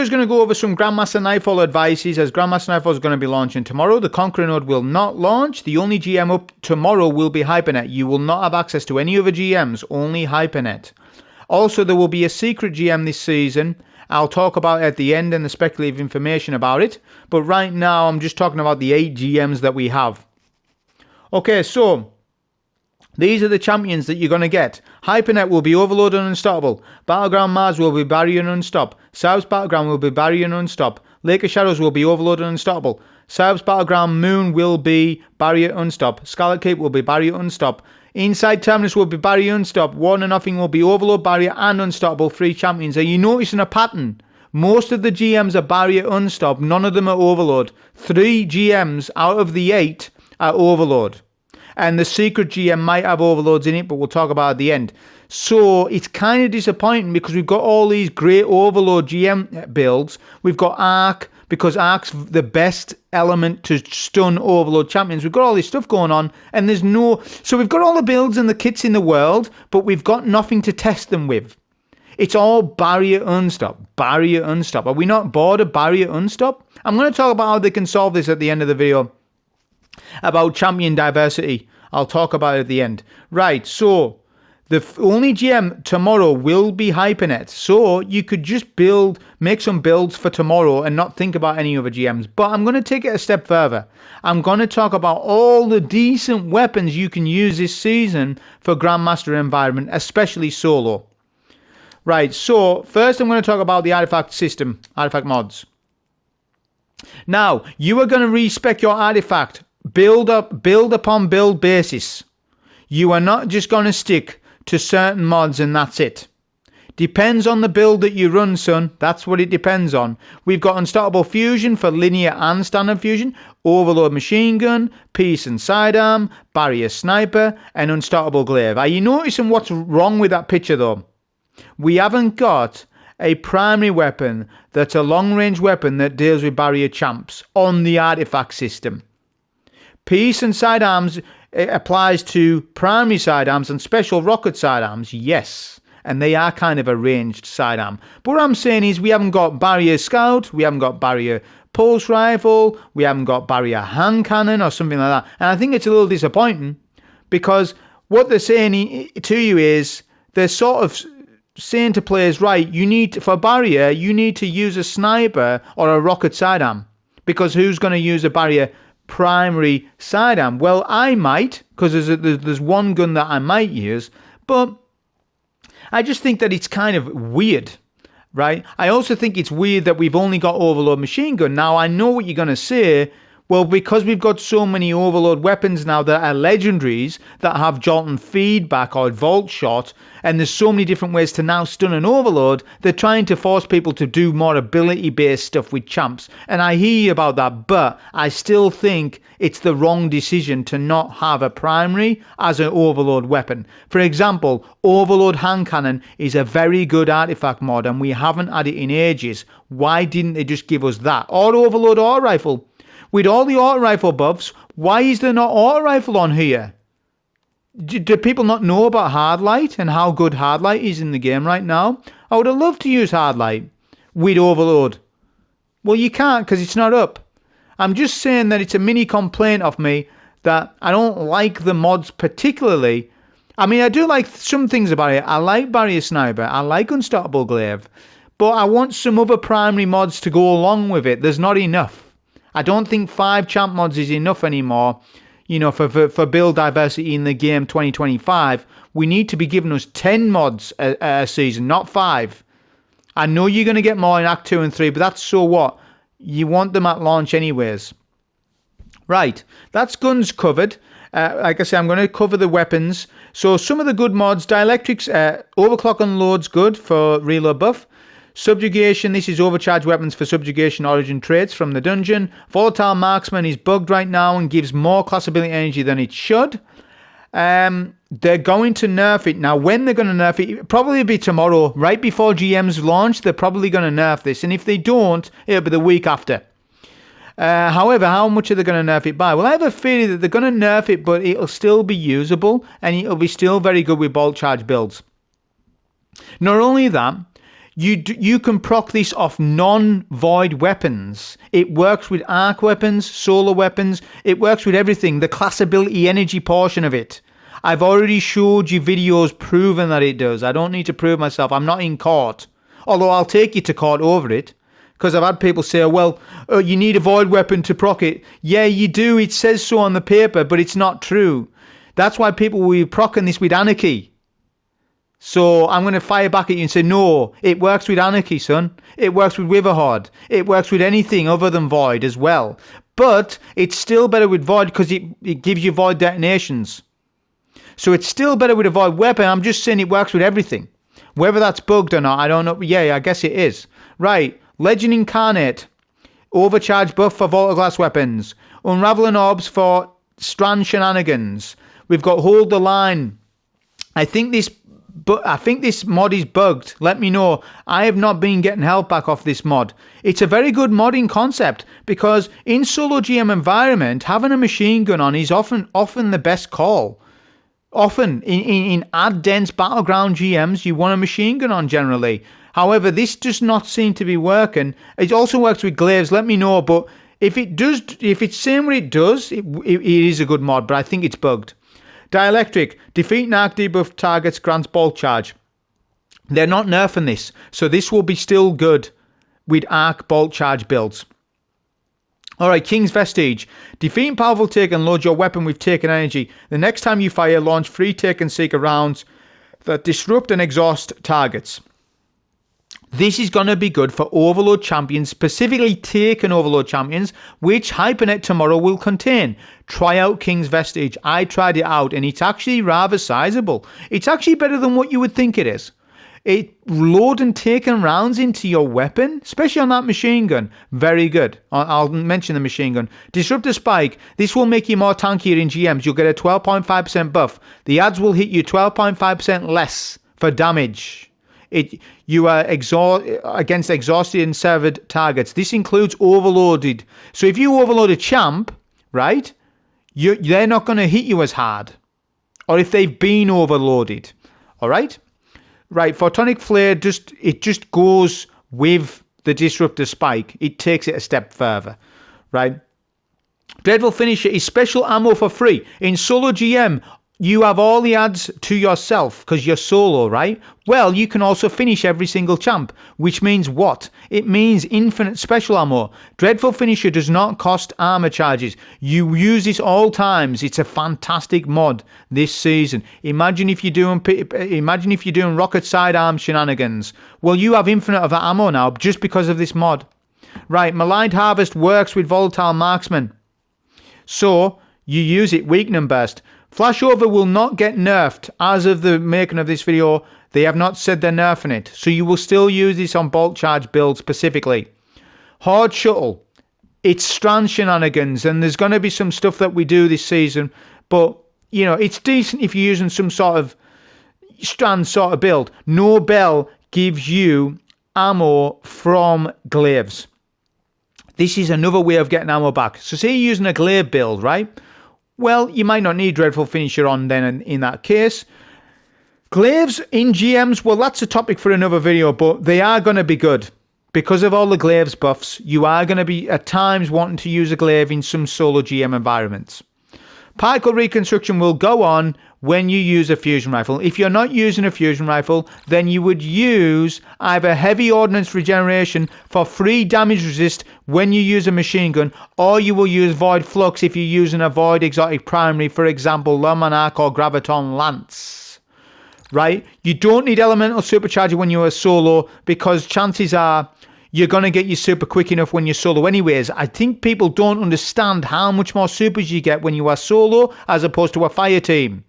I'm going to go over some Grandmaster Nightfall advices, as Grandmaster Nightfall is going to be launching tomorrow. The Conqueror node will not launch. The only GM up tomorrow will be Hypernet. You will not have access to any other GMs, only Hypernet. Also, there will be a secret GM this season. I'll talk about it at the end and the speculative information about it. But right now, I'm just talking about the 8 GMs that we have. Okay, so these are the champions that you're going to get. Hypernet will be Overload and Unstoppable. Battleground Mars will be Barrier and Unstop. South's Battleground will be Barrier and Unstop. Lake of Shadows will be Overload and Unstoppable. South's Battleground Moon will be Barrier and Unstop. Scarlet Cape will be Barrier and Unstop. Inside Terminus will be Barrier and Unstop. One and Nothing will be Overload, Barrier and Unstoppable. 3 champions. Are you noticing a pattern? Most of the GMs are Barrier Unstop. None of them are Overload. 3 GMs out of the 8 are Overload. And the secret GM might have overloads in it, but we'll talk about it at the end. So it's kind of disappointing because we've got all these great overload GM builds. We've got Arc, because Arc's the best element to stun overload champions. We've got all this stuff going on, and there's no... So we've got all the builds and the kits in the world, but we've got nothing to test them with. It's all Barrier Unstop. Barrier Unstop. Are we not bored of Barrier Unstop? I'm going to talk about how they can solve this at the end of the video. About champion diversity. I'll talk about it at the end. Right, so the only GM tomorrow will be Hypernet. So you could just make some builds for tomorrow and not think about any other GMs. But I'm going to take it a step further. I'm going to talk about all the decent weapons you can use this season for Grandmaster environment, especially solo. Right, so first I'm going to talk about the artifact system, artifact mods. Now, you are going to respec your artifact. Build upon build basis. You are not just going to stick to certain mods and that's it. Depends on the build that you run, son. That's what it depends on. We've got Unstoppable Fusion for linear and standard fusion, Overload Machine Gun, Piece and Sidearm, Barrier Sniper, and Unstoppable Glaive. Are you noticing what's wrong with that picture though? We haven't got a primary weapon that's a long-range weapon that deals with barrier champs on the artifact system. Piece and sidearms applies to primary sidearms and special rocket sidearms, yes. And they are kind of a ranged sidearm. But what I'm saying is we haven't got barrier scout, we haven't got barrier pulse rifle, we haven't got barrier hand cannon or something like that. And I think it's a little disappointing because what they're saying to you is they're sort of saying to players, right, for barrier, you need to use a sniper or a rocket sidearm. Because who's going to use a barrier primary sidearm? Well, I might, because there's one gun that I might use, but I just think that it's kind of weird, right? I also think it's weird that we've only got Overload Machine Gun. Now, I know what you're going to say. Well, because we've got so many Overload weapons now that are legendaries that have Jolt and Feedback or Vault Shot, and there's so many different ways to now stun an Overload, they're trying to force people to do more ability-based stuff with champs. And I hear you about that, but I still think it's the wrong decision to not have a primary as an Overload weapon. For example, Overload Hand Cannon is a very good artifact mod, and we haven't had it in ages. Why didn't they just give us that? Or Overload Auto Rifle. With all the auto rifle buffs, why is there not auto rifle on here? Do people not know about Hardlight and how good Hardlight is in the game right now? I would have loved to use Hardlight with Overload. Well, you can't because it's not up. I'm just saying that it's a mini complaint of me that I don't like the mods particularly. I mean, I do like some things about it. I like Barrier Sniper. I like Unstoppable Glaive. But I want some other primary mods to go along with it. There's not enough. I don't think 5 champ mods is enough anymore, you know, for build diversity in the game 2025. We need to be giving us 10 mods a season, not 5. I know you're going to get more in Act 2 and 3, but that's so what? You want them at launch anyways. Right, that's guns covered. Like I say, I'm going to cover the weapons. So some of the good mods, Dielectrics, Overclock Unload's good for reload buff. Subjugation, this is overcharged weapons for subjugation origin traits from the dungeon. Volatile Marksman is bugged right now and gives more class ability energy than it should. They're going to nerf it. Now, when they're going to nerf it, probably be tomorrow. Right before GM's launch, they're probably going to nerf this. And if they don't, it'll be the week after. However, how much are they going to nerf it by? Well, I have a feeling that they're going to nerf it, but it'll still be usable. And it'll be still very good with bolt charge builds. Not only that, You can proc this off non-void weapons. It works with arc weapons, solar weapons. It works with everything. The class ability energy portion of it. I've already showed you videos proving that it does. I don't need to prove myself. I'm not in court. Although I'll take you to court over it. Because I've had people say, well, you need a void weapon to proc it. Yeah, you do. It says so on the paper, but it's not true. That's why people will be procking this with anarchy. So I'm going to fire back at you and say, no, it works with anarchy, son. It works with Witherhoard. It works with anything other than void as well. But it's still better with void because it gives you void detonations. So it's still better with a void weapon. I'm just saying it works with everything. Whether that's bugged or not, I don't know. Yeah, I guess it is. Right. Legend Incarnate. Overcharge buff for Volta Glass weapons. Unraveling Orbs for Strand Shenanigans. We've got Hold the Line. I think this mod is bugged. Let me know. I have not been getting help back off this mod. It's a very good modding concept because in solo GM environment, having a machine gun on is often the best call. Often in ad dense battleground GMs, you want a machine gun on generally. However, this does not seem to be working. It also works with glaives. Let me know. But if it's saying what it does, it is a good mod. But I think it's bugged. Dielectric. Defeat narc debuff targets grants bolt charge. They're not nerfing this. So this will be still good with arc bolt charge builds. Alright, King's Vestige. Defeat powerful take and load your weapon with taken energy. The next time you fire, launch 3 taken seeker rounds that disrupt and exhaust targets. This is going to be good for Overload champions, specifically taken Overload champions, which Hypernet tomorrow will contain. Try out King's Vestige. I tried it out and it's actually rather sizable. It's actually better than what you would think it is. It load and taken rounds into your weapon, especially on that machine gun. Very good. I'll mention the machine gun. Disruptor Spike. This will make you more tankier in GMs. You'll get a 12.5% buff. The ads will hit you 12.5% less for damage. You are against exhausted and severed targets. This includes overloaded. So if you overload a champ, right, they're not going to hit you as hard. Or if they've been overloaded. All right? Right, Photonic Flare, it just goes with the Disruptor Spike. It takes it a step further. Right? Dreadful Finisher is special ammo for free. In solo GM, you have all the ads to yourself because you're solo, right? Well, you can also finish every single champ, which means what? It means infinite special ammo. Dreadful Finisher does not cost armor charges. You use this all times. It's a fantastic mod this season. Imagine if you're doing rocket sidearm shenanigans. Well, you have infinite of ammo now just because of this mod. Right, Maligned Harvest works with Volatile Marksman. So, you use it, Weakening Burst. Flashover will not get nerfed. As of the making of this video, they have not said they're nerfing it. So you will still use this on bolt charge builds specifically. Horde Shuttle. It's Strand Shenanigans, and there's going to be some stuff that we do this season. But, you know, it's decent if you're using some sort of Strand sort of build. No Bell gives you ammo from glaives. This is another way of getting ammo back. So say you're using a glaive build, right? Well, you might not need Dreadful Finisher on then in that case. Glaives in GMs, well, that's a topic for another video, but they are going to be good. Because of all the glaives buffs, you are going to be at times wanting to use a glaive in some solo GM environments. Particle Reconstruction will go on when you use a fusion rifle. If you're not using a fusion rifle, then you would use either Heavy Ordnance Regeneration for free damage resist when you use a machine gun, or you will use Void Flux if you're using a Void Exotic Primary, for example, Le Monarch or Graviton Lance. Right? You don't need Elemental Supercharger when you're a solo because chances are you're going to get your super quick enough when you're solo anyways. I think people don't understand how much more supers you get when you are solo as opposed to a fire team.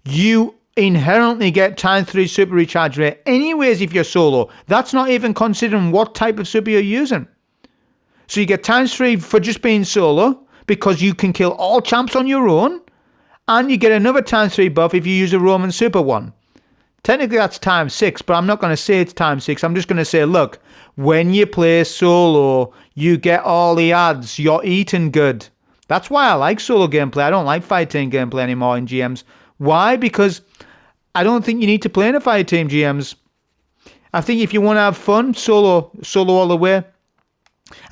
You inherently get times 3 super recharge rate anyways if you're solo. That's not even considering what type of super you're using. So you get times 3 for just being solo because you can kill all champs on your own, and you get another times 3 buff if you use a Roman super one. Technically that's times 6, but I'm not going to say it's times 6. I'm just going to say, look, when you play solo, you get all the ads. You're eating good. That's why I like solo gameplay. I don't like fire team gameplay anymore in GMs. Why? Because I don't think you need to play in a fire team GMs. I think if you want to have fun, solo all the way.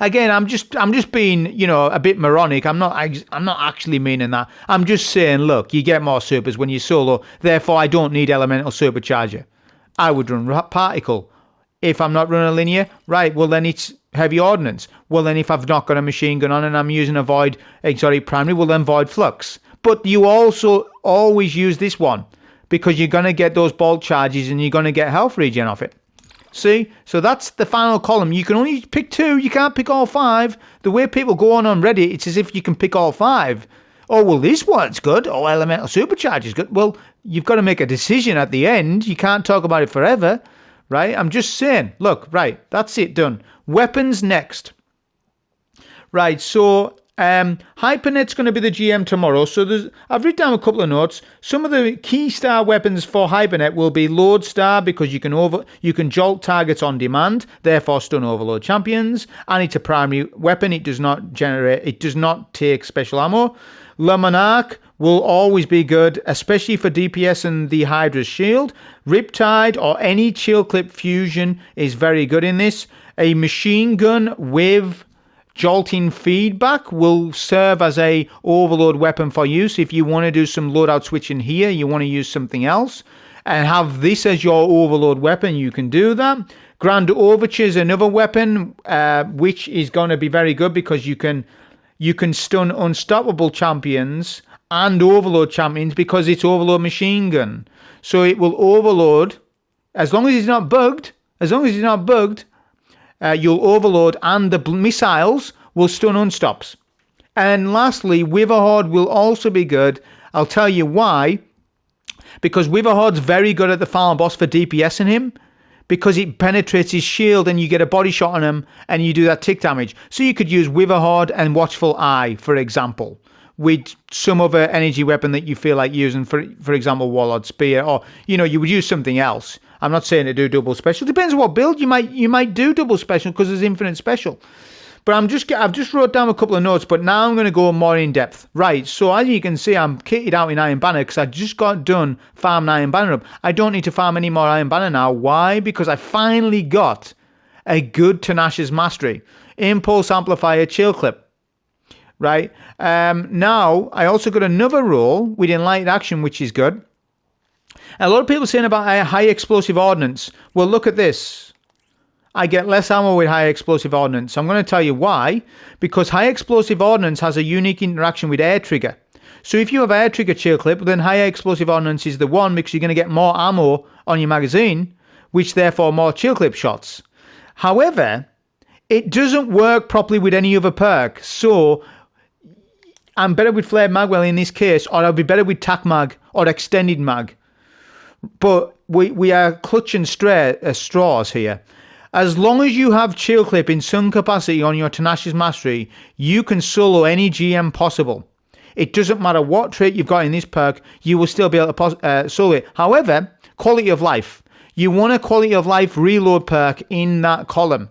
Again, I'm just being, a bit moronic. I'm not actually meaning that. I'm just saying, look, you get more supers when you solo. Therefore, I don't need elemental supercharger. I would run particle. If I'm not running a linear, right, well then it's heavy ordnance. Well then if I've not got a machine gun on and I'm using a void exotic primary, well then void flux. But you also always use this one because you're going to get those bolt charges and you're going to get health regen off it. See? So that's the final column. You can only pick 2. You can't pick all 5. The way people go on Reddit, it's as if you can pick all 5. Oh, well, this one's good. Oh, elemental supercharge is good. Well, you've got to make a decision at the end. You can't talk about it forever, right? I'm just saying. Look, right, that's it, done. Weapons next. Right, so Hypernet's going to be the GM tomorrow. So I've written down a couple of notes. Some of the key star weapons for Hypernet will be Lodestar because you can jolt targets on demand, therefore stun overload champions, and it's a primary weapon. It does not take special ammo. Le Monarch will always be good, especially for DPS and the Hydra's shield. Riptide or any chill clip fusion is very good in this. A machine gun with jolting feedback will serve as a overload weapon for you. So if you want to do some loadout switching here, you want to use something else and have this as your overload weapon, you can do that. Grand Overture is another weapon which is going to be very good because you can stun unstoppable champions and overload champions because it's overload machine gun. So it will overload as long as it's not bugged. You'll overload and the missiles will stun unstops. And lastly, Witherhoard will also be good. I'll tell you why. Because Witherhoard's very good at the final boss for DPSing him. Because it penetrates his shield and you get a body shot on him and you do that tick damage. So you could use Witherhoard and Watchful Eye, for example, with some other energy weapon that you feel like using, for example, Warlord Spear, or, you would use something else. I'm not saying to do double special. Depends on what build you might do double special because there's infinite special. But I've just wrote down a couple of notes, but now I'm going to go more in depth. Right, so as you can see, I'm kitted out in Iron Banner because I just got done farming Iron Banner up. I don't need to farm any more Iron Banner now. Why? Because I finally got a good Tenacious Mastery. Impulse Amplifier Chill Clip. Right, now I also got another role with Enlightened Action, which is good. A lot of people saying about high explosive ordnance. Well, look at this. I get less ammo with high explosive ordnance. I'm going to tell you why. Because high explosive ordnance has a unique interaction with air trigger. So if you have air trigger chill clip, then high explosive ordnance is the one because you're going to get more ammo on your magazine, which therefore more chill clip shots. However, it doesn't work properly with any other perk. So I'm better with flared magwell in this case, or I'll be better with tac mag or extended mag. But we are clutching straws here. As long as you have chill clip in some capacity on your Tenacious Mastery, you can solo any GM possible. It doesn't matter what trait you've got in this perk, you will still be able to solo it. However, quality of life. You want a quality of life reload perk in that column.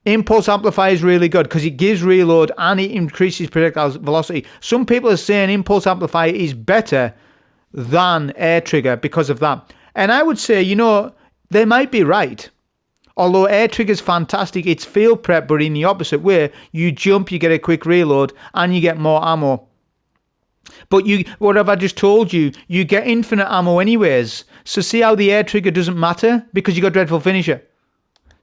Impulse Amplifier is really good because it gives reload and it increases projectile velocity. Some people are saying Impulse Amplifier is better than air trigger because of that. And I would say, they might be right. Although air trigger is fantastic, it's field prep, but in the opposite way. You jump, you get a quick reload, and you get more ammo. But what have I just told you? You get infinite ammo anyways. So see how the air trigger doesn't matter? Because you got Dreadful Finisher.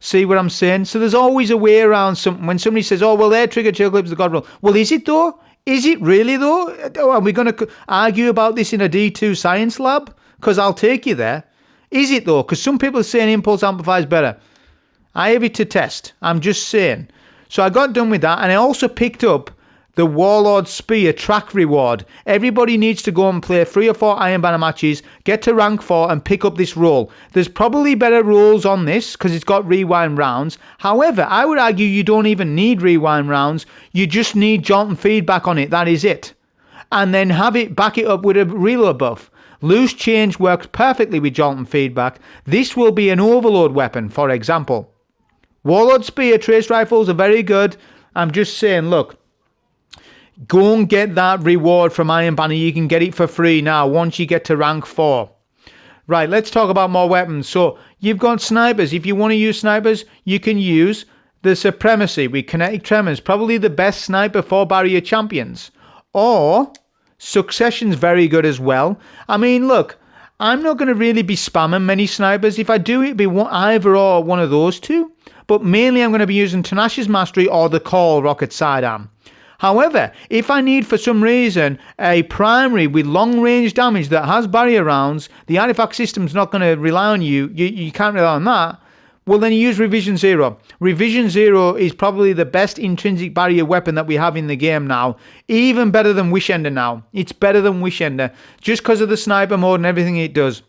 See what I'm saying? So there's always a way around something. When somebody says, oh, well, air trigger chill clip is the god roll. Well, is it though? Is it really though? Are we going to argue about this in a D2 science lab? Because I'll take you there. Is it though? Because some people are saying Impulse Amplifier is better. I have it to test. I'm just saying. So I got done with that, and I also picked up the Warlord Spear track reward. Everybody needs to go and play 3 or 4 Iron Banner matches, get to rank 4 and pick up this role. There's probably better roles on this because it's got rewind rounds. However, I would argue you don't even need rewind rounds. You just need jaunt and feedback on it. That is it. And then back it up with a reload buff. Loose Change works perfectly with jaunt and feedback. This will be an overload weapon, for example. Warlord Spear trace rifles are very good. I'm just saying, look, go and get that reward from Iron Banner. You can get it for free now once you get to rank 4. Right, let's talk about more weapons. So you've got snipers. If you want to use snipers, you can use the Supremacy with Kinetic Tremors, probably the best sniper for barrier champions. Or Succession's very good as well. I mean, look, I'm not going to really be spamming many snipers. If I do, it'd be either or one of those two. But mainly I'm going to be using Tenacious Mastery or the Call Rocket Sidearm. However, if I need for some reason a primary with long range damage that has barrier rounds, the artifact system's not going to rely on you. You can't rely on that. Well, then you use Revision Zero. Revision Zero is probably the best intrinsic barrier weapon that we have in the game now. Even better than Wish Ender now. It's better than Wish Ender just because of the sniper mode and everything it does.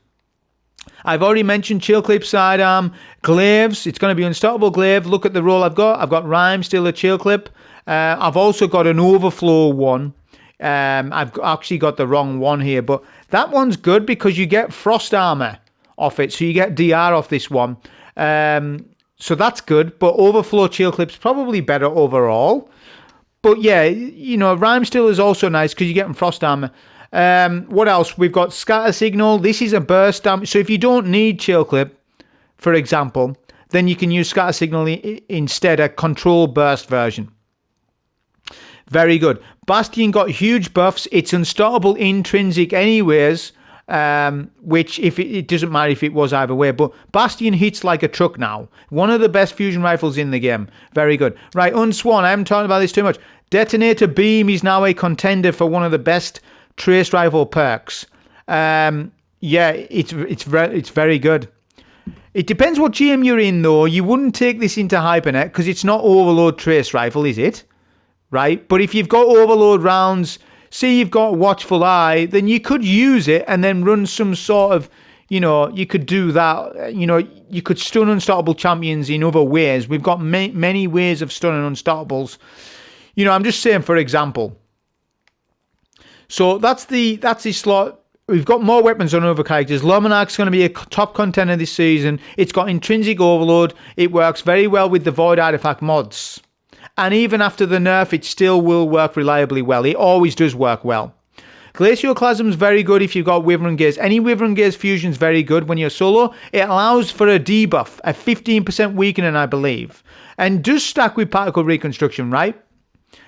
I've already mentioned Chill Clip Sidearm, Glaives. It's going to be Unstoppable Glaive. Look at the roll I've got. I've got Rhyme, still a Chill Clip. I've also got an Overflow one. I've actually got the wrong one here, but that one's good because you get Frost Armor off it. So you get DR off this one. So that's good, but Overflow Chill Clip's probably better overall. But yeah, you know, Rhyme Still is also nice because you're getting Frost Armor. What else? We've got Scatter Signal. This is a burst damage. So if you don't need Chill Clip, for example, then you can use Scatter Signal instead, a control burst version. Very good. Bastion got huge buffs. It's unstoppable intrinsic anyways, which if it doesn't matter if it was either way, but Bastion hits like a truck now. One of the best fusion rifles in the game. Very good. Right, Unsworn, I haven't talked about this too much. Detonator Beam is now a contender for one of the best trace rifle perks. Yeah, it's very good. It depends what GM you're in though. You wouldn't take this into Hypernet because it's not Overload trace rifle, is it? Right, but if you've got Overload rounds, say you've got Watchful Eye, then you could use it and then run some sort of, you know, you could do that, you know, you could stun unstoppable champions in other ways. We've got many ways of stunning unstoppables. You know, I'm just saying for example. So that's the slot. We've got more weapons on other characters. Luminarch's going to be a top contender this season. It's got intrinsic overload. It works very well with the Void Artifact mods. And even after the nerf, it still will work reliably well. It always does work well. Glacioclasm's very good if you've got Wyvern Gaze. Any Wyvern Gaze fusion's very good when you're solo. It allows for a debuff, a 15% weakening, I believe. And does stack with Particle Reconstruction, right?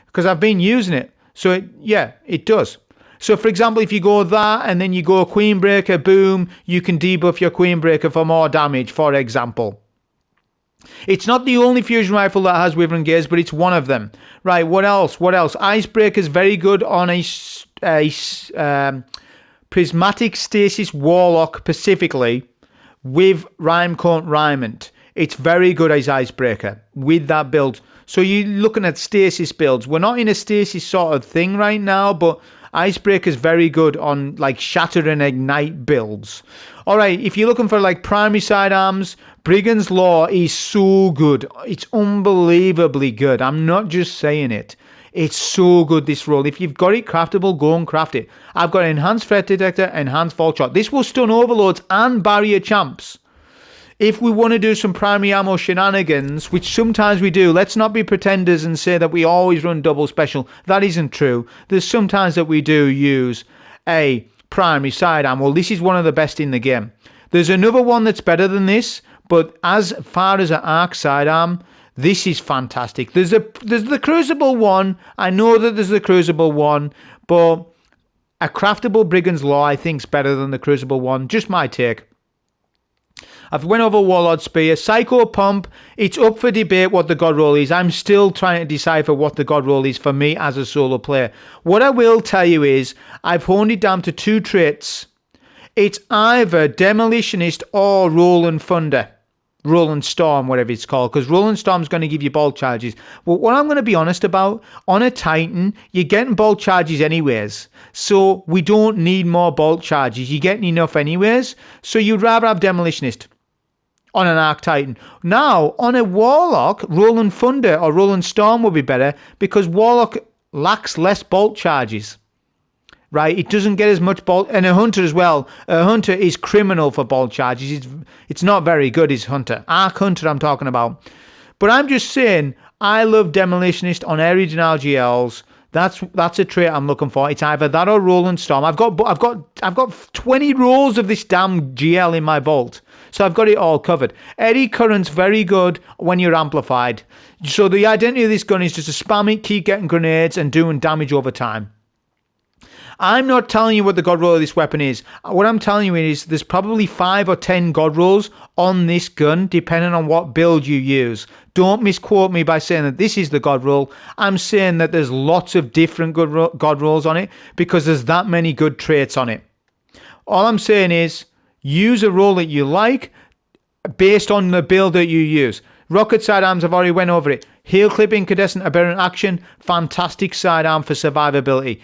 Because I've been using it. So, it does. So, for example, if you go that and then you go Queenbreaker, boom, you can debuff your Queenbreaker for more damage, for example. It's not the only fusion rifle that has Wyvern Gaze, but it's one of them. Right, what else? Icebreaker's very good on a Prismatic Stasis Warlock specifically with Rhymecoat Rymant. It's very good as Icebreaker with that build. So you're looking at stasis builds. We're not in a stasis sort of thing right now, but Icebreaker's very good on like Shatter and Ignite builds. Alright, if you're looking for like primary sidearms, Brigand's Law is so good. It's unbelievably good. I'm not just saying it. It's so good, this roll. If you've got it craftable, go and craft it. I've got Enhanced Threat Detector, Enhanced Fault Shot. This will stun overloads and barrier champs. If we want to do some primary ammo shenanigans, which sometimes we do, let's not be pretenders and say that we always run double special. That isn't true. There's sometimes that we do use a primary sidearm. Well, this is one of the best in the game. There's another one that's better than this, but as far as an arc sidearm, this is fantastic. There's the Crucible one. I know that there's the Crucible one, but a craftable Brigand's Law I think is better than the Crucible one. Just my take. I've went over Warlord Spear. Psycho Pump, it's up for debate what the God roll is. I'm still trying to decipher what the God roll is for me as a solo player. What I will tell you is I've honed it down to 2 traits. It's either Demolitionist or Roland Thunder. Roland Storm, whatever it's called, because Roland Storm's going to give you bolt charges. But what I'm going to be honest about, on a Titan, you're getting bolt charges anyways. So we don't need more bolt charges. You're getting enough anyways. So you'd rather have Demolitionist on an Arc Titan. Now, on a Warlock, Roland Thunder or Roland Storm would be better because Warlock lacks less bolt charges. Right, it doesn't get as much bolt, and a Hunter as well. A Hunter is criminal for bolt charges. It's not very good, is Hunter. Arc Hunter I'm talking about. But I'm just saying, I love Demolitionist on Aerodynal GLs. That's a trait I'm looking for. It's either that or Rolling Storm. I've got 20 rolls of this damn GL in my vault, so I've got it all covered. Eddy current's very good when you're amplified. So the identity of this gun is just to spam it, keep getting grenades, and doing damage over time. I'm not telling you what the god roll of this weapon is. What I'm telling you is there's probably 5 or 10 god rolls on this gun, depending on what build you use. Don't misquote me by saying that this is the god roll. I'm saying that there's lots of different god rolls on it because there's that many good traits on it. All I'm saying is use a roll that you like based on the build that you use. Rocket sidearms, I've already went over it. Heel clip incandescent aberrant action, fantastic sidearm for survivability.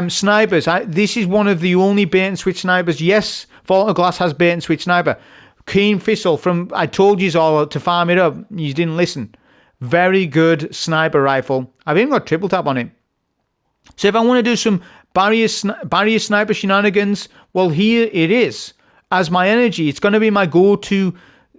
Snipers, this is one of the only bait and switch snipers. Yes, Vault of Glass has bait and switch sniper. Keen Thistle from, I told you all to farm it up. You didn't listen. Very good sniper rifle. I've even got triple tap on it. So if I want to do some barrier sniper shenanigans, well, here it is. As my energy, it's going to be my go-to.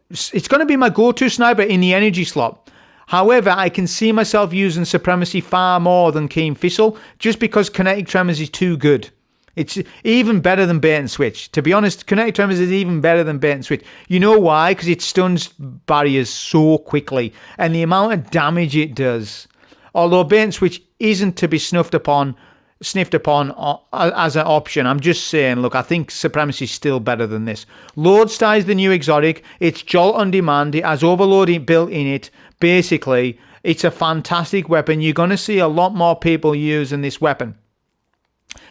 It's going to be my go-to sniper in the energy slot. However, I can see myself using Supremacy far more than Keen Thistle just because Kinetic Tremors is too good. It's even better than Bait and Switch. To be honest, Kinetic Tremors is even better than Bait and Switch. You know why? Because it stuns barriers so quickly and the amount of damage it does. Although Bait and Switch isn't to be sniffed upon as an option. I'm just saying, look, I think Supremacy is still better than this. Lodestar is the new exotic. It's Jolt on demand. It has Overload built in it. Basically, it's a fantastic weapon. You're going to see a lot more people using this weapon.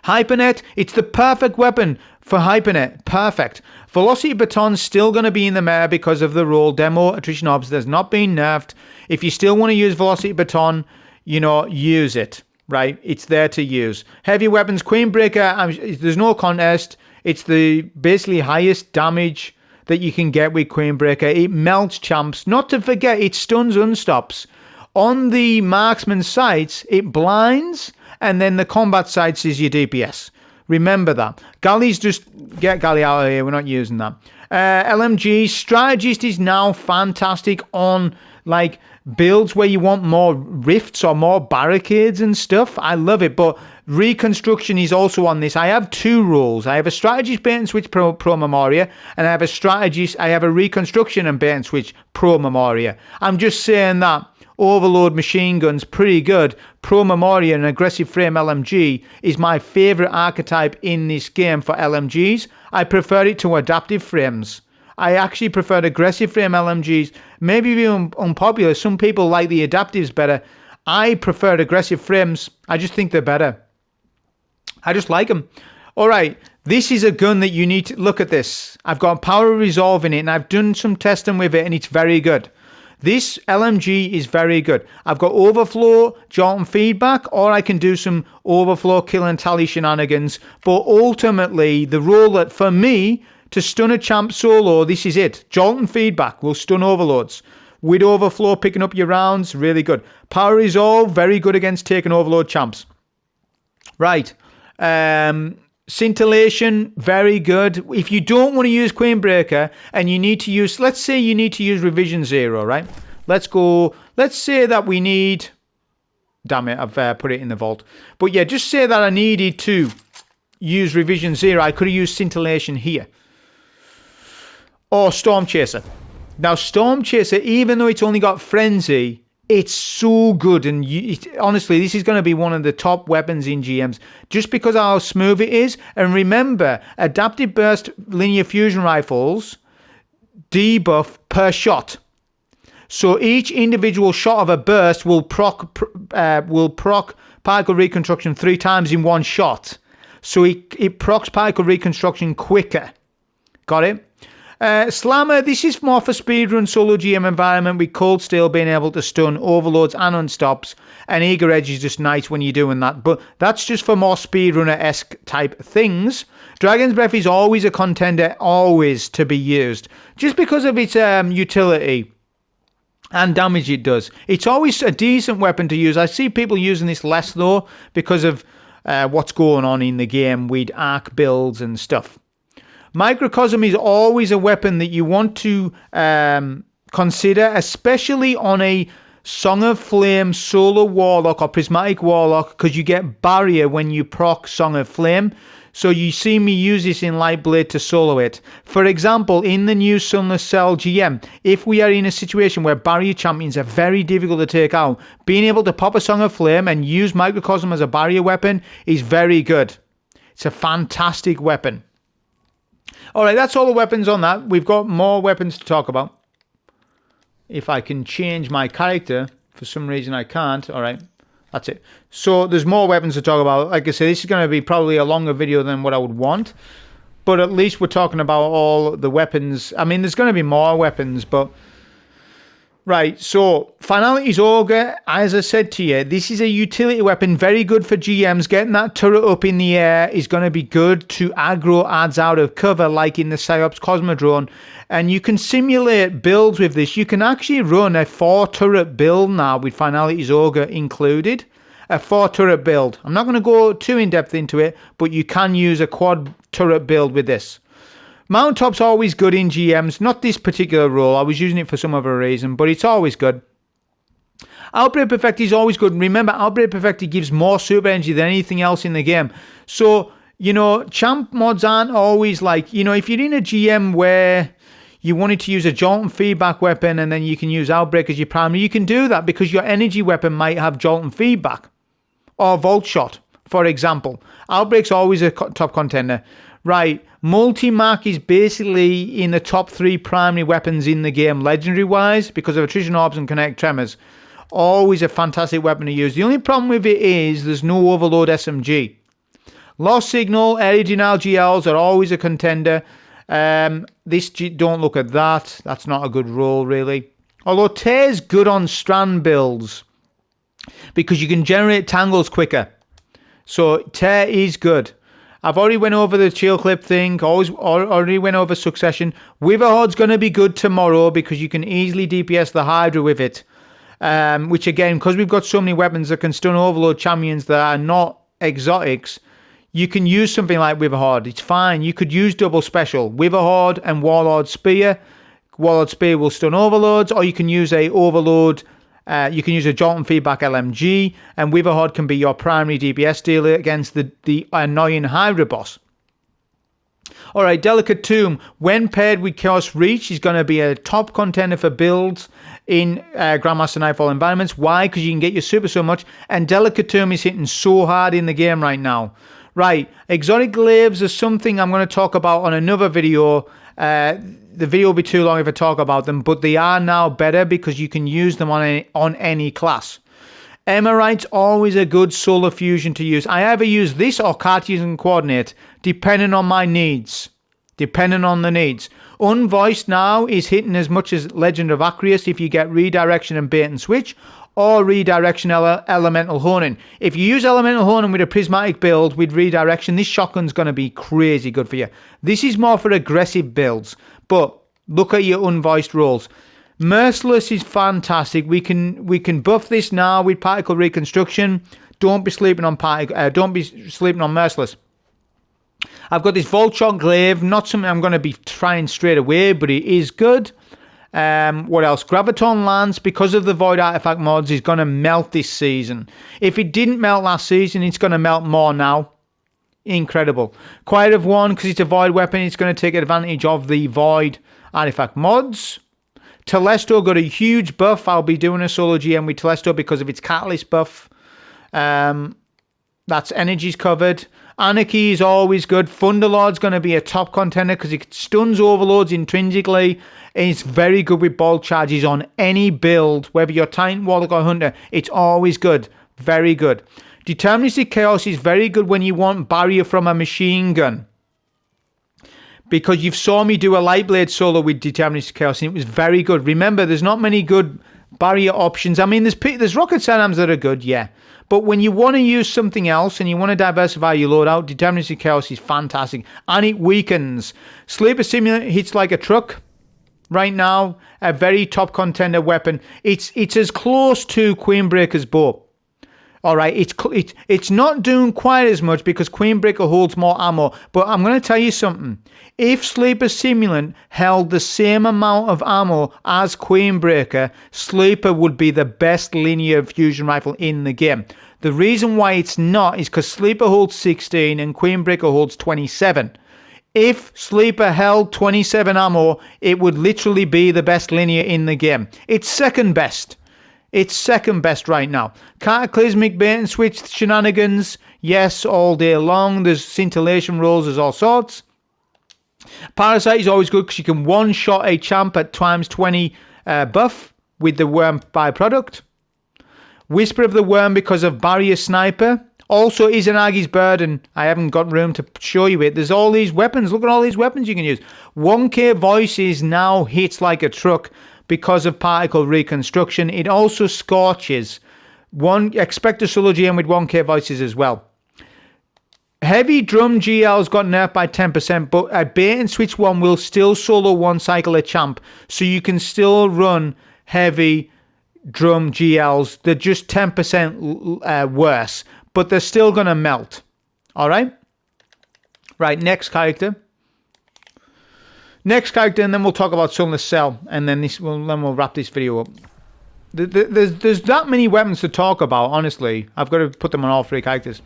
Hypernet, it's the perfect weapon for Hypernet. Perfect. Velocity Baton's still going to be in the meta because of the role. Demo Attrition Ops, there's not been nerfed. If you still want to use Velocity Baton, use it. Right? It's there to use. Heavy Weapons, Queenbreaker, there's no contest. It's the basically highest damage that you can get with Queenbreaker. It melts champs. Not to forget, it stuns unstops. On the marksman sights, it blinds, and then the combat sights is your DPS. Remember that. Galleys, just get Galley out of here. We're not using that. LMG, Strategist is now fantastic on builds where you want more rifts or more barricades and stuff. I love it, but Reconstruction is also on this. I have 2 roles. I have a Strategist Bait and Switch Pro Memoria, and I have a Reconstruction and Bait and Switch Pro Memoria. I'm just saying that Overload machine guns pretty good. Pro Memoria and Aggressive Frame LMG is my favourite archetype in this game for LMGs. I prefer it to Adaptive Frames. I actually prefer Aggressive Frame LMGs. Maybe even unpopular. Some people like the Adaptives better. I prefer Aggressive Frames. I just think they're better. I just like them. All right. This is a gun that you need to look at this. I've got Power Resolve in it, and I've done some testing with it, and it's very good. This LMG is very good. I've got Overflow, Jolt and Feedback, or I can do some Overflow, Kill and Tally shenanigans. But ultimately, the role that for me, to stun a champ solo, this is it. Jolt and Feedback will stun overloads. With Overflow, picking up your rounds, really good. Power Resolve, very good against taking overload champs. Right. Scintillation, very good. If you don't want to use Queenbreaker and you need to use, let's say you need to use Revision 0, right? Let's say that we need, damn it, I've put it in the vault. But yeah, just say that I needed to use Revision 0. I could have used Scintillation here. Or Storm Chaser. Now, Storm Chaser, even though it's only got Frenzy, it's so good. And honestly, this is going to be one of the top weapons in GMs just because of how smooth it is. And remember, Adaptive Burst Linear Fusion Rifles debuff per shot. So each individual shot of a burst will proc particle reconstruction 3 times in one shot. So it procs particle reconstruction quicker. Got it? Slammer, this is more for speedrun solo GM environment with Cold Steel being able to stun overloads and unstops, and Eager Edge is just nice when you're doing that, but that's just for more speedrunner-esque type things. Dragon's Breath is always a contender, always to be used, just because of its utility and damage it does. It's always a decent weapon to use. I see people using this less though because of what's going on in the game with arc builds and stuff. Microcosm is always a weapon that you want to consider, especially on a Song of Flame, Solar Warlock, or Prismatic Warlock, because you get barrier when you proc Song of Flame. So you see me use this in Lightblade to solo it. For example, in the new Sunless Cell GM, if we are in a situation where barrier champions are very difficult to take out, being able to pop a Song of Flame and use Microcosm as a barrier weapon is very good. It's a fantastic weapon. Alright, that's all the weapons on that. We've got more weapons to talk about. If I can change my character, for some reason I can't. Alright. That's it. So there's more weapons to talk about. Like I said, this is going to be probably a longer video than what I would want. But at least we're talking about all the weapons. I mean, there's going to be more weapons, but... Right, so Finality's Ogre, as I said to you, this is a utility weapon, very good for GMs. Getting that turret up in the air is going to be good to aggro adds out of cover, like in the Psyops Cosmodrome. And you can simulate builds with this. You can actually run a 4-turret build now with Finality's Ogre included. A 4-turret build. I'm not going to go too in-depth into it, but you can use a quad turret build with this. Mount Top's always good in GMs. Not this particular role. I was using it for some other reason, but it's always good. Outbreak Perfecti is always good. Remember, Outbreak Perfecti gives more super energy than anything else in the game. So, you know, champ mods aren't always like, you know, if you're in a GM where you wanted to use a jolt and feedback weapon and then you can use Outbreak as your primary, you can do that because your energy weapon might have jolt and feedback. Or Volt Shot, for example. Outbreak's always a top contender. Right, Multi-Mark is basically in the top 3 primary weapons in the game, legendary-wise, because of Attrition Orbs and Kinetic Tremors. Always a fantastic weapon to use. The only problem with it is there's no Overload SMG. Lost Signal, Area Denial GLs are always a contender. Don't look at that. That's not a good role, really. Although Tear's good on Strand builds, because you can generate tangles quicker. So Tear is good. I've already went over the chill clip thing. Already went over Succession. Witherhoard's going to be good tomorrow because you can easily DPS the Hydra with it. Which again, because we've got so many weapons that can stun Overload champions that are not exotics, you can use something like Witherhoard. It's fine. You could use double special. Witherhoard and Warlord Spear. Warlord Spear will stun Overloads, or you can use a Overload... you can use a Jolt and Feedback LMG, and Witherhoard can be your primary DPS dealer against the annoying Hydra boss. Alright, Delicate Tomb, when paired with Chaos Reach, is going to be a top contender for builds in Grandmaster Nightfall environments. Why? Because you can get your super so much, and Delicate Tomb is hitting so hard in the game right now. Right, Exotic Glaives is something I'm going to talk about on another video. The video will be too long if I talk about them, but they are now better because you can use them on any class. Emerite's always a good solar fusion to use. I either use this or Cartesian Coordinate, depending on my needs. Depending on the needs. Unvoiced now is hitting as much as Legend of Acreus if you get Redirection and Bait and Switch, or Redirection Elemental Honing. If you use Elemental Honing with a Prismatic build with Redirection, this shotgun's going to be crazy good for you. This is more for aggressive builds, but look at your unvoiced rolls. Merciless is fantastic. We can buff this now with Particle Reconstruction. Don't be sleeping on Merciless. I've got this Volt Shot Glaive, not something I'm going to be trying straight away, but it is good. What else? Graviton Lance, because of the Void Artifact mods, is going to melt this season. If it didn't melt last season, it's going to melt more now. Incredible. Quiet of One, because it's a Void weapon, it's going to take advantage of the Void Artifact mods. Telesto got a huge buff. I'll be doing a solo GM with Telesto because of its Catalyst buff. That's energies covered. Anarchy is always good. Thunderlord's going to be a top contender because it stuns Overloads intrinsically. And it's very good with ball charges on any build. Whether you're Titan, Warlock or Hunter, it's always good. Very good. Deterministic Chaos is very good when you want barrier from a machine gun. Because you've saw me do a Lightblade solo with Deterministic Chaos and it was very good. Remember, there's not many good barrier options. I mean, there's Rocket Saddams that are good, yeah. But when you want to use something else and you want to diversify your loadout, Deterministic Chaos is fantastic. And it weakens. Sleeper Simulator hits like a truck right now. A very top contender weapon. It's as close to Queenbreaker's Bow. All right, it's not doing quite as much because Queenbreaker holds more ammo. But I'm going to tell you something. If Sleeper Simulant held the same amount of ammo as Queenbreaker, Sleeper would be the best linear fusion rifle in the game. The reason why it's not is because Sleeper holds 16 and Queenbreaker holds 27. If Sleeper held 27 ammo, it would literally be the best linear in the game. It's second best. It's second best right now. Cataclysmic bait and switch shenanigans, yes, all day long. There's scintillation rolls, there's all sorts. Parasite is always good because you can one-shot a champ at times 20 buff with the worm byproduct. Whisper of the Worm because of Barrier Sniper. Also Izanagi's Burden. I haven't got room to show you it. There's all these weapons. Look at all these weapons you can use. 1K Voices now hits like a truck because of particle reconstruction. It also scorches. Expect a solo GM with 1K Voices as well. Heavy Drum GL's got nerfed by 10%, but a bait and switch one will still solo one cycle a champ, so you can still run heavy drum GLs. They're just 10% worse, but they're still going to melt. All right? Right, next character. Next character, and then we'll talk about Sunless Cell, and then we'll wrap this video up. There's that many weapons to talk about, honestly. I've got to put them on all three characters.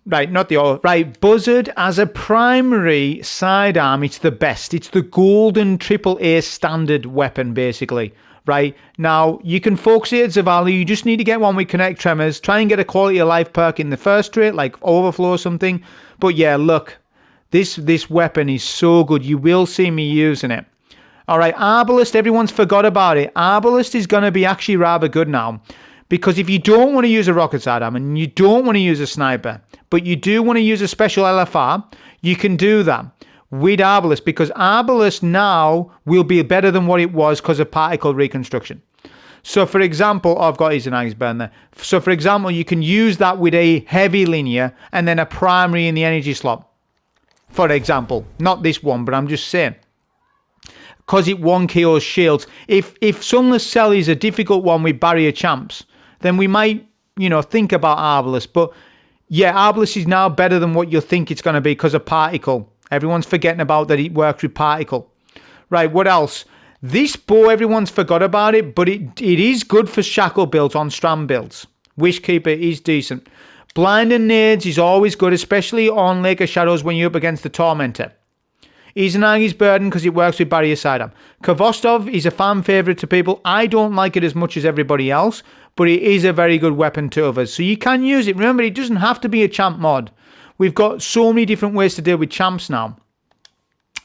Right, not the all. Right, Buzzard as a primary sidearm, it's the best. It's the golden AAA standard weapon, basically. Right, now you can focus it at Zavali. You just need to get one with Connect Tremors. Try and get a quality of life perk in the first trait, like Overflow or something. But yeah, look, this weapon is so good. You will see me using it. All right, Arbalest, everyone's forgot about it. Arbalest is going to be actually rather good now. Because if you don't want to use a rocket sidearm and you don't want to use a sniper, but you do want to use a special LFR, you can do that with Arbalest, because Arbalest now will be better than what it was because of particle reconstruction. So for example, I've got Izanagi's burn there. So for example, you can use that with a heavy linear and then a primary in the energy slot. For example, not this one, but I'm just saying. Because it 1KOs shields. If Sunless Cell is a difficult one with barrier champs, then we might, think about Arbalest. But yeah, Arbalest is now better than what you think it's going to be because of particle. Everyone's forgetting about that it works with particle. Right, what else? This bow, everyone's forgot about it, but it is good for shackle builds on strand builds. Wishkeeper is decent. Blind and Nades is always good, especially on Lake of Shadows when you're up against the Tormentor. Izanagi's Burden because it works with Barrier Sidearm. Kvostov is a fan favourite to people. I don't like it as much as everybody else, but it is a very good weapon to others. So you can use it. Remember, it doesn't have to be a champ mod. We've got so many different ways to deal with champs now.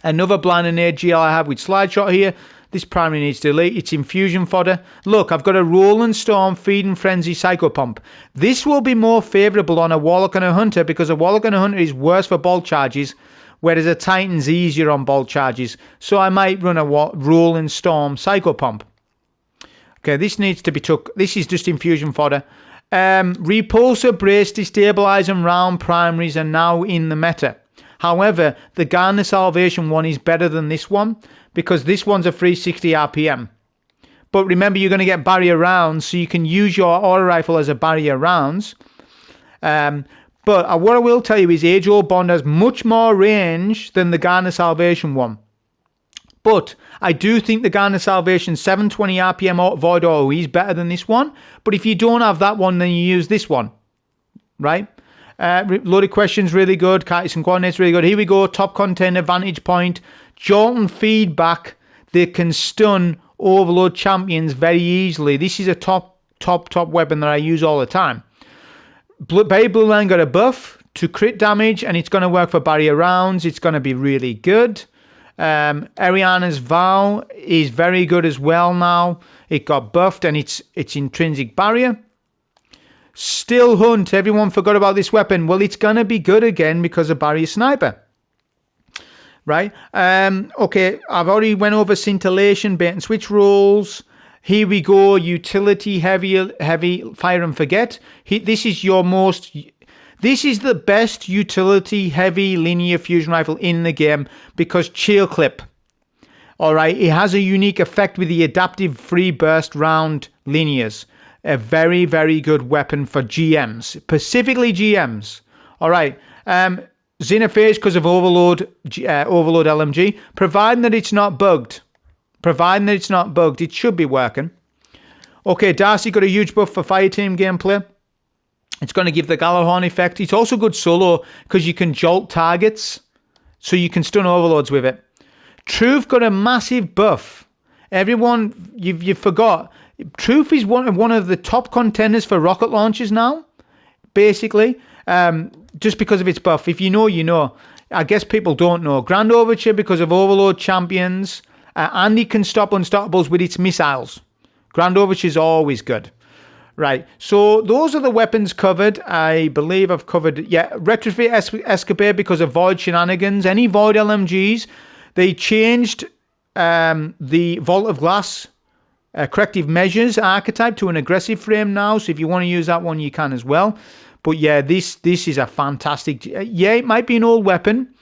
Another Blind and Nade GL I have with Slide Shot here. This primary needs to delete. It's infusion fodder. Look, I've got a Roland Storm Feeding Frenzy Psycho Pump. This will be more favourable on a Warlock and a Hunter because a Warlock and a Hunter is worse for bolt charges, whereas a Titan's easier on bolt charges. So I might run a Roland Storm Psycho Pump. Okay, this needs to be took. This is just infusion fodder. Repulsor, Brace, Destabilize and Round primaries are now in the meta. However, the Garner Salvation one is better than this one because this one's a 360 RPM. But remember, you're going to get barrier rounds, so you can use your auto rifle as a barrier rounds. But what I will tell you is Age-Old Bond has much more range than the Garner Salvation one. But I do think the Garner Salvation 720 RPM Void Auto is better than this one. But if you don't have that one, then you use this one. Right? Loaded questions, really good. Cartesian coordinates, really good. Here we go. Top container, vantage point. Jolt and feedback. They can stun overload champions very easily. This is a top weapon that I use all the time. Bay Blue Line got a buff to crit damage, and it's going to work for barrier rounds. It's going to be really good. Ariana's Vow is very good as well now. It got buffed, and it's intrinsic barrier. Still Hunt, everyone forgot about this weapon. Well, it's going to be good again because of Barrier Sniper. Right? Okay, I've already went over Scintillation, Bait and Switch rules. Here we go, Utility, Heavy, Fire and Forget. This is the best utility heavy linear fusion rifle in the game because Chill Clip. Alright, it has a unique effect with the adaptive free burst round linears. A very, very good weapon for GMs, specifically GMs. All right. Xenophage because of Overload LMG. Providing that it's not bugged. It should be working. Okay, Darcy got a huge buff for Fireteam gameplay. It's going to give the Galahorn effect. It's also good solo because you can jolt targets. So you can stun overlords with it. Truth got a massive buff. Everyone, you forgot. Truth is one of the top contenders for rocket launchers now. Basically. Just because of its buff. If you know, you know. I guess people don't know. Grand Overture because of Overlord champions. And it can stop Unstoppables with its missiles. Grand Overture is always good. Right. So those are the weapons covered. I believe I've covered. Yeah. Retrofit Escapade because of Void shenanigans. Any Void LMGs. They changed the Vault of Glass corrective measures archetype to an aggressive frame now. So if you want to use that one, you can as well. But yeah, this is a fantastic... Yeah, it might be an old weapon,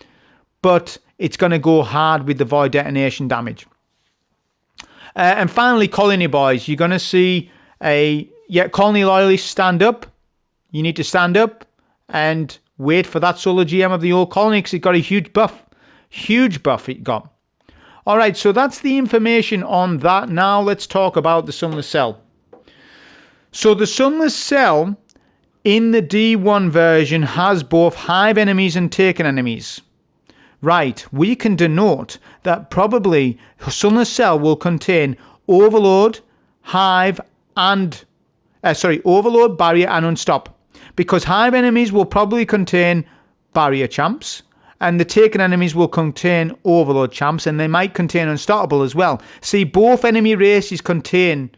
but it's going to go hard with the Void detonation damage. And finally, Colony Boys. You're going to see Colony Loyalists stand up. You need to stand up and wait for that solo GM of the old Colony because it got a huge buff. Huge buff it got. All right, so that's the information on that. Now let's talk about the Sunless Cell. So the Sunless Cell... in the D1 version has both Hive enemies and Taken enemies. Right, we can denote that probably Sunless Cell will contain Overload, Hive, and... Overload, Barrier, and Unstop. Because Hive enemies will probably contain Barrier champs, and the Taken enemies will contain Overload champs, and they might contain Unstoppable as well. See, both enemy races contain...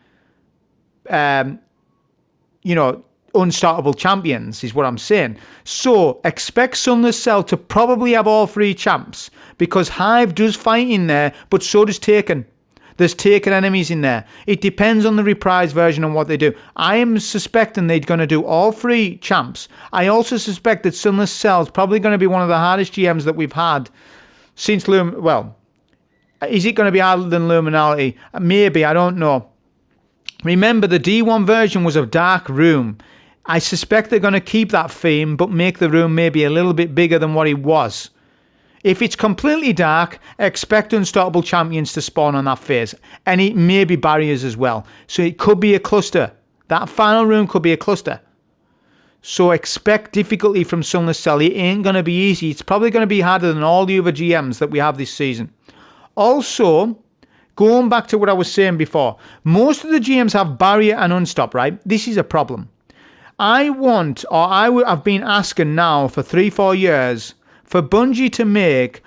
Unstoppable champions is what I'm saying. So expect Sunless Cell to probably have all three champs because Hive does fight in there, but so does Taken. There's Taken enemies in there. It depends on the reprised version and what they do. I am suspecting they're going to do all three champs. I also suspect that Sunless Cell is probably going to be one of the hardest GMs that we've had since is it going to be harder than Luminality? Maybe, I don't know. Remember, the D1 version was a dark room. I suspect they're going to keep that theme, but make the room maybe a little bit bigger than what it was. If it's completely dark, expect Unstoppable champions to spawn on that phase. And it may be barriers as well. So it could be a cluster. That final room could be a cluster. So expect difficulty from Sunless Cell. It ain't going to be easy. It's probably going to be harder than all the other GMs that we have this season. Also... going back to what I was saying before, most of the GMs have Barrier and Unstop, right? This is a problem. I've been asking now for 3-4 years for Bungie to make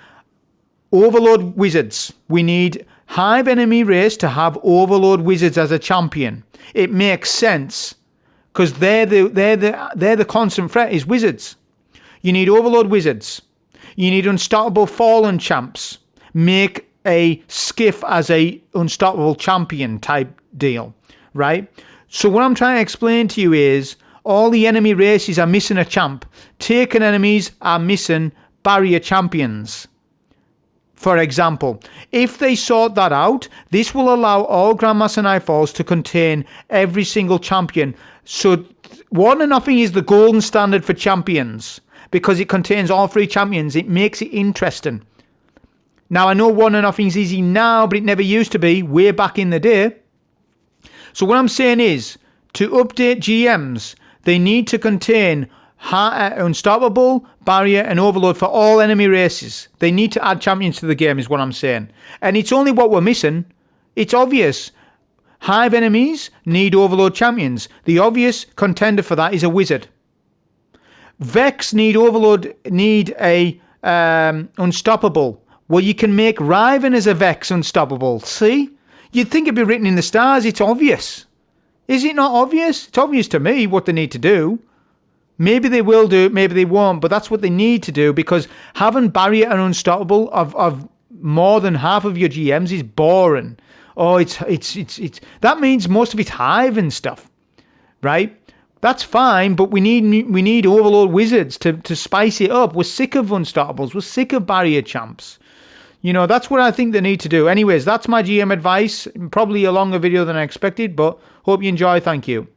Overload Wizards. We need Hive enemy race to have Overload Wizards as a champion. It makes sense because they're the constant threat is Wizards. You need Overload Wizards. You need Unstoppable Fallen champs. Make a Skiff as a Unstoppable champion type deal, right? So what I'm trying to explain to you is all the enemy races are missing a champ. Taken enemies are missing barrier champions. For example, if they sort that out, this will allow all Grandmaster Nightfalls to contain every single champion. So 1-0 is the golden standard for champions because it contains all three champions. It makes it interesting. Now, I know 1-0 is easy now, but it never used to be way back in the day. So what I'm saying is, to update GMs, they need to contain Unstoppable, Barrier, and Overload for all enemy races. They need to add champions to the game, is what I'm saying. And it's only what we're missing. It's obvious. Hive enemies need Overload champions. The obvious contender for that is a Wizard. Vex need a Unstoppable. Well, you can make Riven as a Vex Unstoppable. See? You'd think it'd be written in the stars. It's obvious. Is it not obvious? It's obvious to me what they need to do. Maybe they will do it, maybe they won't, but that's what they need to do because having Barrier and Unstoppable of more than half of your GMs is boring. Oh, it's that means most of it's Hive and stuff, right? That's fine, but we need Overload Wizards to spice it up. We're sick of Unstoppables. We're sick of Barrier champs. You know, that's what I think they need to do. Anyways, that's my GM advice. Probably a longer video than I expected, but hope you enjoy. Thank you.